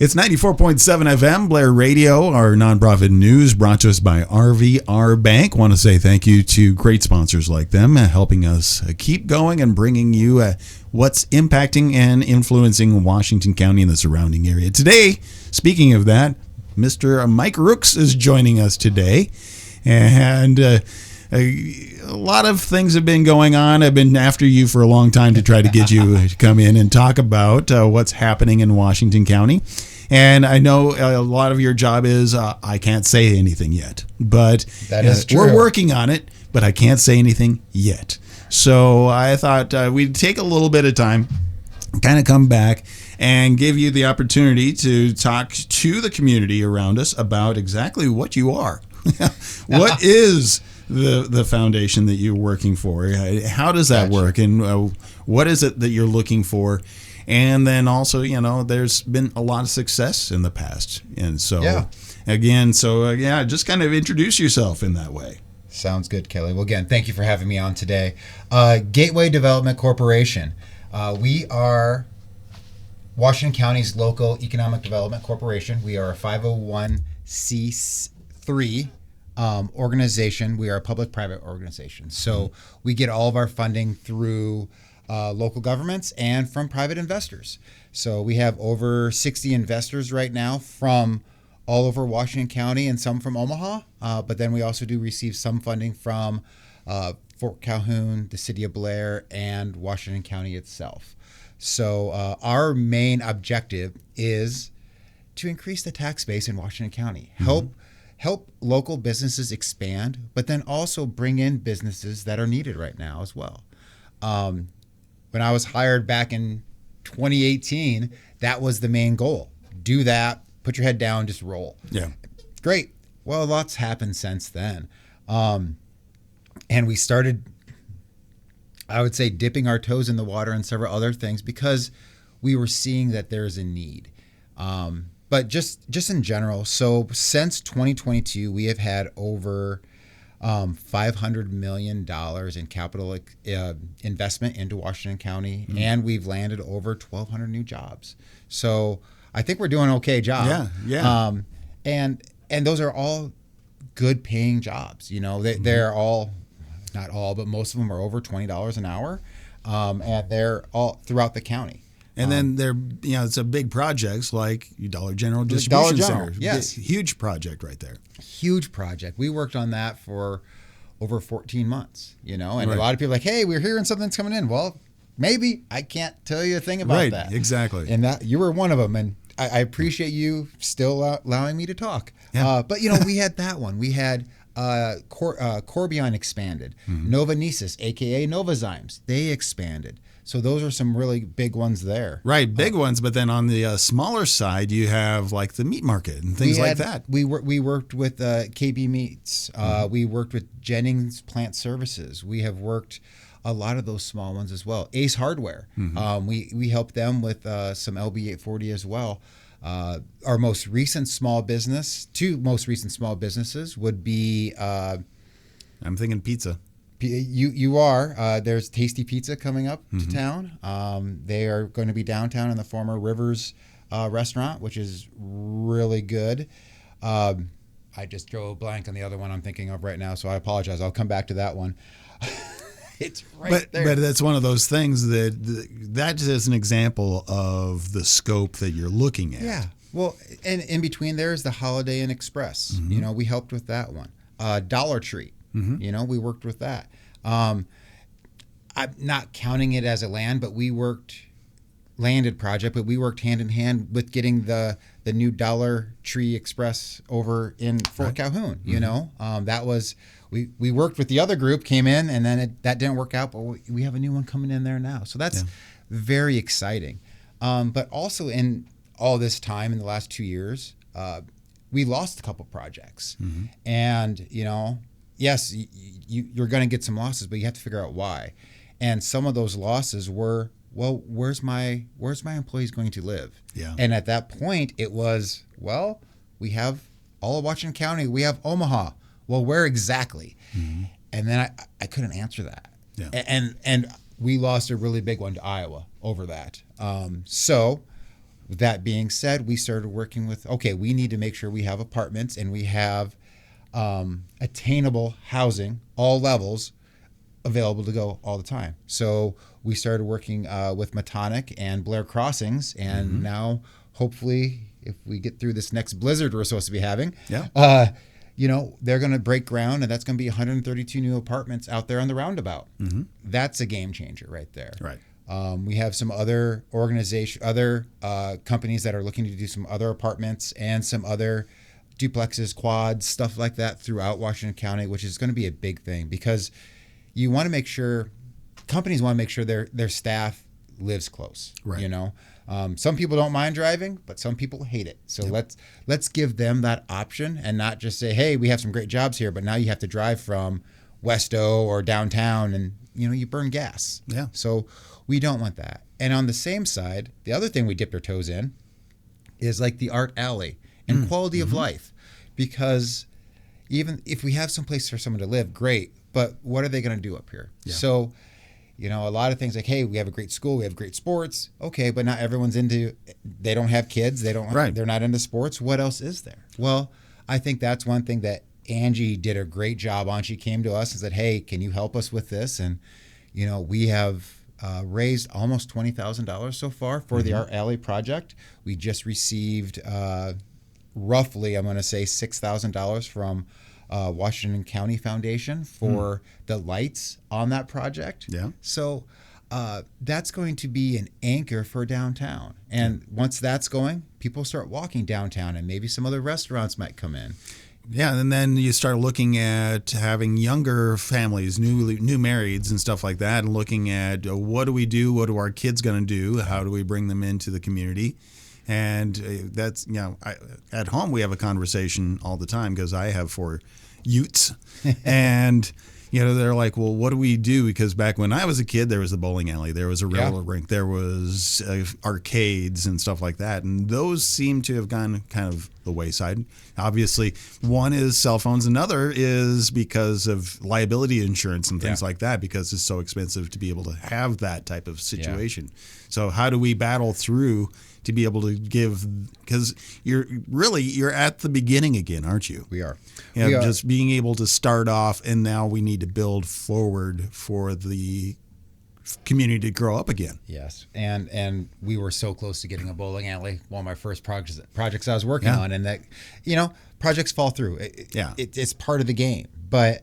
It's 94.7 FM, Blair Radio, our nonprofit news brought to us by RVR Bank. Want to say thank you to great sponsors like them, helping us keep going and bringing you what's impacting and influencing Washington County and the surrounding area. Today, speaking of that, Mr. Mike Rooks is joining us today. And a lot of things have been going on. I've been after you for a long time to try to get you to come in and talk about what's happening in Washington County. And I know a lot of your job is I can't say anything yet, but that is true. We're working on it, but I can't say anything yet. So I thought we'd take a little bit of time, kind of come back and give you the opportunity to talk to the community around us about exactly what you are. What is the foundation that you're working for? How does that work? And what is it that you're looking for? And then also, there's been a lot of success in the past. And so, just kind of introduce yourself in that way. Sounds good, Kelly. Well, again, thank you for having me on today. Gateway Development Corporation. We are Washington County's local economic development corporation. We are a 501c3 organization. We are a public-private organization. So we get all of our funding through local governments and from private investors. So we have over 60 investors right now from all over Washington County and some from Omaha. But then we also do receive some funding from Fort Calhoun, the city of Blair, and Washington County itself. So our main objective is to increase the tax base in Washington County, help local businesses expand, but then also bring in businesses that are needed right now as well. When I was hired back in 2018, that was the main goal. Do that, put your head down, just roll. Yeah. Great. Well, lots happened since then. And we started, I would say, dipping our toes in the water and several other things because we were seeing that there's a need. But just in general, so since 2022, we have had over $500 million in capital investment into Washington County, and we've landed over 1,200 new jobs. So I think we're doing an okay job. Yeah. And those are all good paying jobs. They're all, not all, but most of them are over $20 an hour, and they're all throughout the county. And then it's a big projects like Dollar General Distribution Center. Yes. Huge project right there. Huge project. We worked on that for over 14 months, and Right. a lot of people are like, hey, we're hearing something's coming in. Well, maybe. I can't tell you a thing about that. Right, exactly. And that you were one of them. And I appreciate you still allowing me to talk. Yeah. But, we had that one. We had Corbion expanded. Nova Nisus, a.k.a. Novozymes, they expanded. So those are some really big ones there. Right, big ones. But then on the smaller side, you have like the meat market and things like that. We worked with KB Meats. We worked with Jennings Plant Services. We have worked a lot of those small ones as well. Ace Hardware. We helped them with some LB840 as well. Our most recent two most recent small businesses would be. I'm thinking pizza. You are. There's Tasty Pizza coming up to town. They are going to be downtown in the former Rivers restaurant, which is really good. I just drew a blank on the other one I'm thinking of right now, so I apologize. I'll come back to that one. It's right there. But that's one of those things that is an example of the scope that you're looking at. Yeah. Well, and in between there is the Holiday Inn Express. We helped with that one. Dollar Tree. We worked with that. I'm not counting it as a landed project, but we worked hand in hand with getting the new Dollar Tree Express over in Fort Calhoun. That was we worked with the other group, came in, and then that didn't work out, but we have a new one coming in there now. So that's very exciting. But also in all this time in the last 2 years, we lost a couple projects, and yes, you're going to get some losses, but you have to figure out why. And some of those losses were, well, where's my employees going to live? Yeah. And at that point, it was, well, we have all of Washington County. We have Omaha. Well, where exactly? And then I couldn't answer that. Yeah. And we lost a really big one to Iowa over that. So With that being said, we started working with, okay, we need to make sure we have apartments and we have attainable housing, all levels, available to go all the time. So we started working with Matonic and Blair Crossings, and now hopefully, if we get through this next blizzard we're supposed to be having, they're going to break ground, and that's going to be 132 new apartments out there on the roundabout. That's a game changer right there. Right. We have some other companies that are looking to do some other apartments and some other duplexes, quads, stuff like that throughout Washington County, which is going to be a big thing because you want to make sure companies want to make sure their staff lives close. Right. Some people don't mind driving, but some people hate it. So let's give them that option and not just say, hey, we have some great jobs here, but now you have to drive from Westo or downtown and you burn gas. Yeah. So we don't want that. And on the same side, the other thing we dipped our toes in is like the art alley and quality of life, because even if we have some place for someone to live, great, but what are they going to do up here? Yeah. So a lot of things like, hey, we have a great school, we have great sports. Okay, but not everyone's they don't have kids, they're not into sports. What else is there? Well, I think that's one thing that Angie did a great job on. She came to us and said, hey, can you help us with this? And, we have raised almost $20,000 so far for the Art Alley project. We just received roughly, I'm going to say $6,000 from Washington County Foundation for the lights on that project. Yeah. So that's going to be an anchor for downtown. And once that's going, people start walking downtown, and maybe some other restaurants might come in. Yeah, and then you start looking at having younger families, new marrieds and stuff like that, and looking at what do we do? What are our kids going to do? How do we bring them into the community? And that's, at home we have a conversation all the time because I have 4 Utes. And, they're like, well, what do we do? Because back when I was a kid, there was the bowling alley, there was a railroad rink, there was arcades and stuff like that. And those seem to have gone kind of the wayside. Obviously, one is cell phones. Another is because of liability insurance and things like that, because it's so expensive to be able to have that type of situation. Yeah. So how do we battle through to be able to give, because you're at the beginning again, aren't you? We are. Just being able to start off, and now we need to build forward for the community to grow up again. Yes, and we were so close to getting a bowling alley. One of my first projects I was working on, and that projects fall through. It's part of the game, but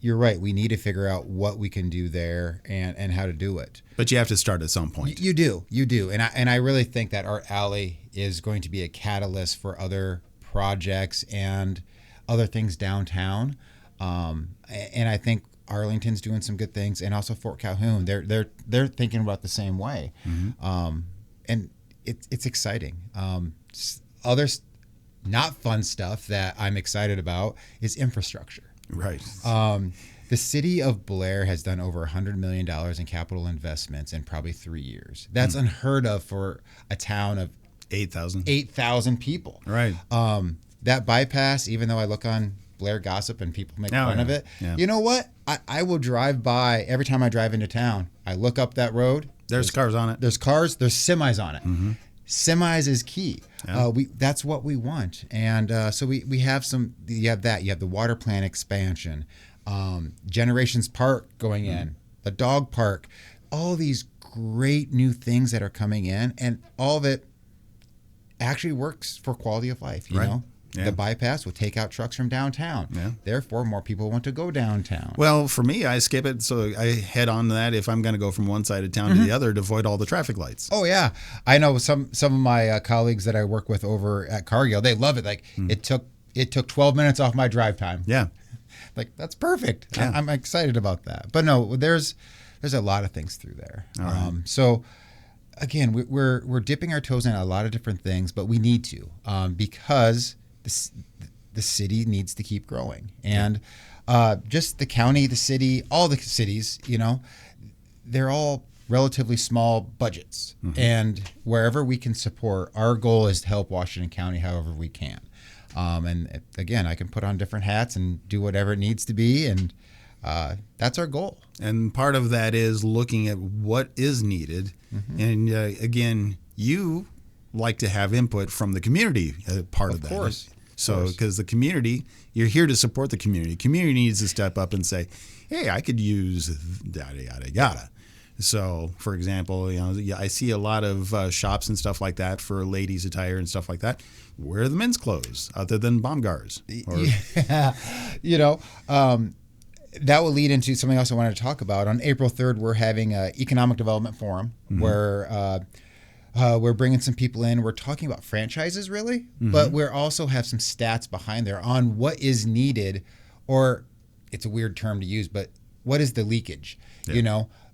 you're right. We need to figure out what we can do there and how to do it. But you have to start at some point. You do, and I really think that Art Alley is going to be a catalyst for other projects and other things downtown. And I think Arlington's doing some good things, and also Fort Calhoun. They're thinking about the same way, and it's exciting. Other not fun stuff that I'm excited about is infrastructure. Right. The city of Blair has done over $100 million in capital investments in probably 3 years. That's unheard of for a town of 8,000 people. Right. That bypass, even though I look on Blair Gossip and people make fun of it, you know what? I will drive by every time I drive into town. I look up that road. There's cars on it. There's cars. There's semis on it. Semis is key. Yeah. That's what we want. And so we have some. You have that. You have the water plant expansion, Generations Park going in, the dog park, all these great new things that are coming in, and all of it actually works for quality of life. You know. Yeah. The bypass will take out trucks from downtown. Yeah. Therefore, more people want to go downtown. Well, for me, I skip it, so I head on to that if I'm going to go from one side of town to the other to avoid all the traffic lights. Oh, yeah. I know some of my colleagues that I work with over at Cargill, they love it. Like, it took 12 minutes off my drive time. Yeah. Like, that's perfect. Yeah. I'm excited about that. But no, there's a lot of things through there. All right. So, again, we're dipping our toes in a lot of different things, but we need to because the city needs to keep growing, and just the county, the city, all the cities, they're all relatively small budgets, and wherever we can support, our goal is to help Washington County however we can. And again, I can put on different hats and do whatever it needs to be, and that's our goal. And part of that is looking at what is needed, and again, you like to have input from the community part of that. Course. So, because the community, you're here to support the community. Community needs to step up and say, hey, I could use yada, yada, yada. So, for example, I see a lot of shops and stuff like that for ladies' attire and stuff like that. Where are the men's clothes other than Baumgars? That will lead into something else I wanted to talk about. On April 3rd, we're having an economic development forum where we're bringing some people in. We're talking about franchises, really, but we also have some stats behind there on what is needed, or it's a weird term to use, but what is the leakage,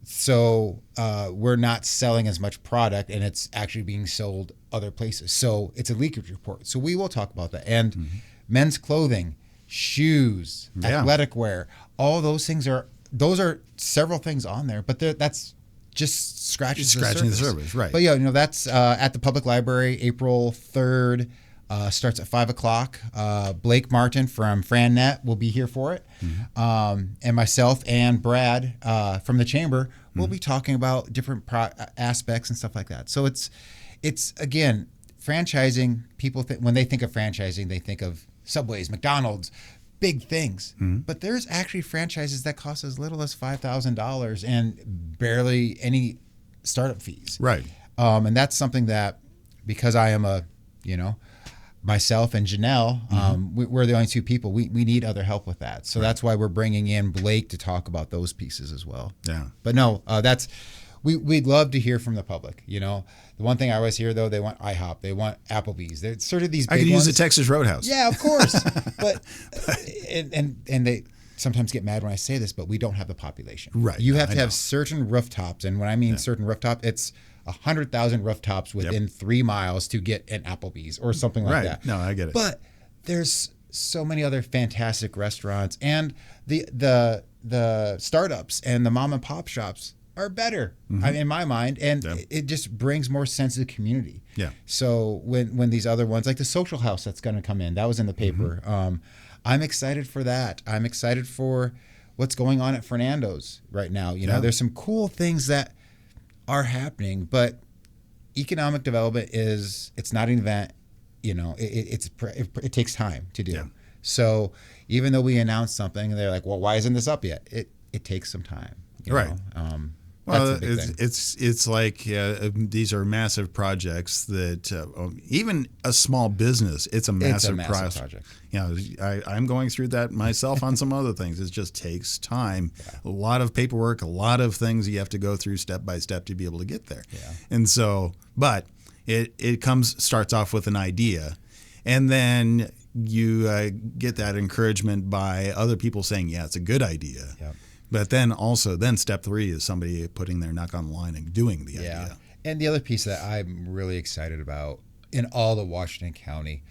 So we're not selling as much product, and it's actually being sold other places. So it's a leakage report. So we will talk about that. And men's clothing, shoes, athletic wear, all those things those are several things on there, but that's just scratching the surface, right? But that's at the public library, April 3rd. Starts at 5:00. Blake Martin from FranNet will be here for it, and myself and Brad from the chamber will be talking about different aspects and stuff like that. So it's again, franchising. People when they think of franchising, they think of Subways, McDonald's, big things. But there's actually franchises that cost as little as $5,000 and barely any startup fees. Right. And that's something that, because I am myself and Janelle, we're the only two people. We need other help with that. So that's why we're bringing in Blake to talk about those pieces as well. Yeah. But no, we'd love to hear from the public. The one thing I always hear, though, they want IHOP, they want Applebee's. They're sort of these big I could ones. use the Texas Roadhouse. Yeah, of course. But and they sometimes get mad when I say this, but we don't have the population. Right. You have to have certain rooftops, and when I mean certain rooftop, it's 100,000 rooftops within 3 miles to get an Applebee's or something like that. No, I get it. But there's so many other fantastic restaurants, and the startups and the mom and pop shops are better in my mind, and it just brings more sense to the community. Yeah. So when these other ones, like the Social House that's going to come in, that was in the paper. I'm excited for that. I'm excited for what's going on at Fernando's right now. There's some cool things that are happening, but economic development it's not an event. It takes time to do. Yeah. So even though we announced something, they're like, well, why isn't this up yet? It takes some time. Right. Well, it's like these are massive projects that even a small business, it's a massive project. I'm going through that myself on some other things. It just takes time, a lot of paperwork, a lot of things you have to go through step by step to be able to get there. Yeah. And so, but it starts off with an idea, and then you get that encouragement by other people saying, yeah, it's a good idea. Yep. But then step 3 is somebody putting their neck on the line and doing the idea. And the other piece that I'm really excited about in all of Washington County,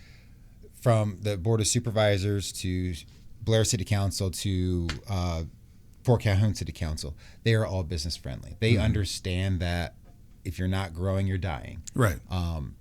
from the Board of Supervisors to Blair City Council to Fort Calhoun City Council, they are all business friendly. They understand that if you're not growing, you're dying. Right.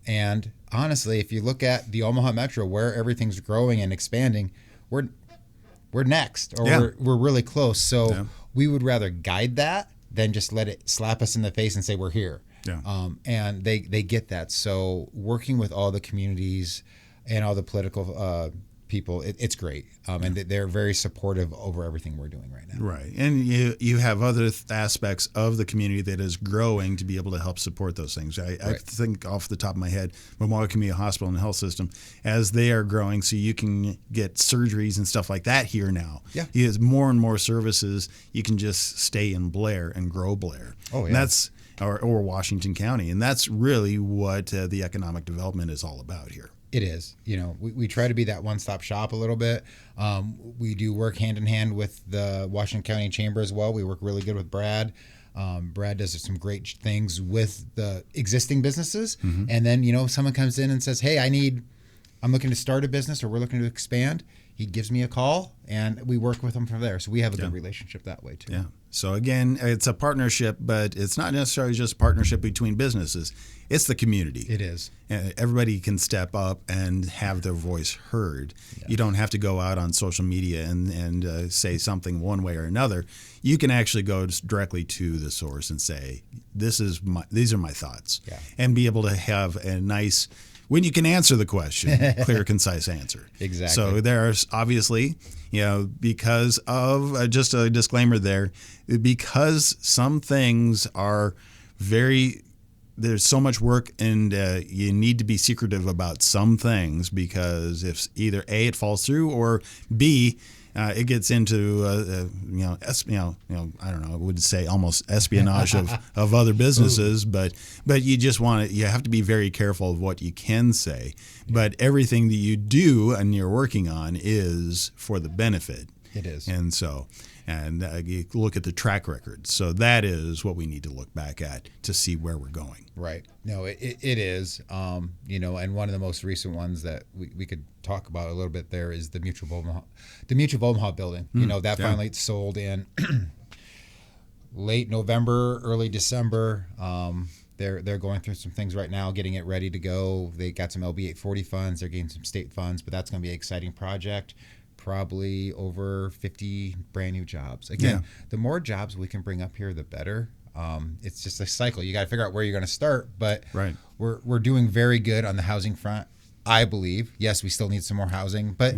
And honestly, if you look at the Omaha Metro, where everything's growing and expanding, we're next, or we're really close. So we would rather guide that than just let it slap us in the face and say we're here. Yeah. And they get that. So working with all the communities and all the political people, it's great. And they're very supportive over everything we're doing right now. Right. And you have other aspects of the community that is growing to be able to help support those things. I think off the top of my head, Memorial Community Hospital and Health System, as they are growing, so you can get surgeries and stuff like that here now. Yeah. Has more and more services. You can just stay in Blair and grow Blair. Oh, yeah. And that's or Washington County. And that's really what the economic development is all about here. It is. We try to be that one-stop shop a little bit. We do work hand in hand with the Washington County Chamber as well. We work really good with Brad. Brad does some great things with the existing businesses. And then, someone comes in and says, hey, I'm looking to start a business, or we're looking to expand. He gives me a call, and we work with him from there. So we have a good relationship that way too. Yeah. So again, it's a partnership, but it's not necessarily just a partnership between businesses. It's the community. It is. Everybody can step up and have their voice heard. Yeah. You don't have to go out on social media and say something one way or another. You can actually go directly to the source and say, these are my thoughts, and be able to have a nice, when you can answer the question, clear, concise answer. Exactly. So there's obviously, because of, just a disclaimer there, because some things are there's so much work, and you need to be secretive about some things, because if either A, it falls through, or B, it gets into I don't know, I would say almost espionage of other businesses, but you just you have to be very careful of what you can say. But everything that you do and you're working on is for the benefit. It is. And so, you look at the track record. So that is what we need to look back at to see where we're going. Right. No, it is. And one of the most recent ones that we could talk about a little bit there is the Mutual of Omaha building. That finally sold in late November, early December. They're going through some things right now, getting it ready to go. They got some LB 840 funds. They're getting some state funds, but that's going to be an exciting project. Probably over 50 brand new jobs. Again, the more jobs we can bring up here, the better. It's just a cycle. You got to figure out where you're going to start, but we're doing very good on the housing front, I believe. Yes, we still need some more housing, but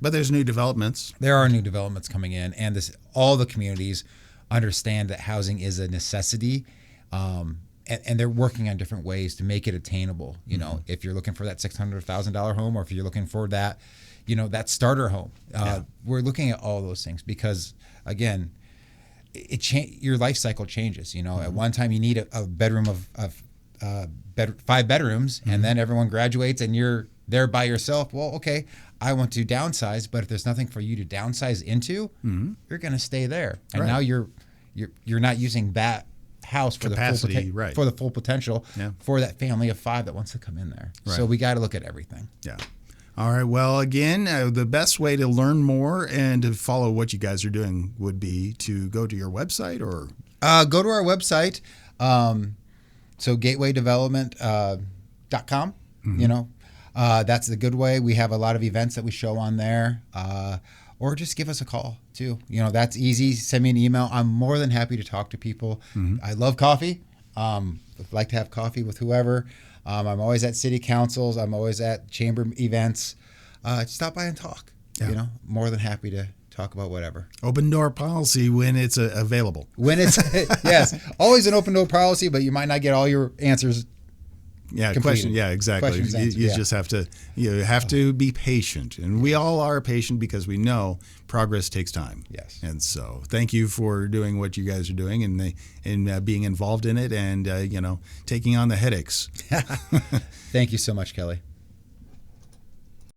but there's new developments. There are new developments coming in, and all the communities understand that housing is a necessity, and they're working on different ways to make it attainable. If you're looking for that $600,000 home, or if you're looking for that, that starter home. We're looking at all those things because, again, your life cycle changes. At one time you need a bedroom of 5 bedrooms, and then everyone graduates and you're there by yourself. Well, okay, I want to downsize, but if there's nothing for you to downsize into, you're going to stay there. And now you're not using that house for capacity, for the full potential for that family of 5 that wants to come in there. So we got to look at everything. Yeah. All right. Well, again, the best way to learn more and to follow what you guys are doing would be to go to your website, or go to our website. So gatewaydevelopment.com. That's the good way. We have a lot of events that we show on there. Or just give us a call too. That's easy. Send me an email. I'm more than happy to talk to people. I love coffee. Like to have coffee with whoever. I'm always at city councils. I'm always at chamber events. Stop by and talk. More than happy to talk about whatever. Open door policy when it's available. When it's yes, always an open door policy, but you might not get all your answers. Question. Yeah, exactly. You just have to be patient, and we all are patient because we know progress takes time. Yes. And so, thank you for doing what you guys are doing and being involved in it, and taking on the headaches. Thank you so much, Kelly.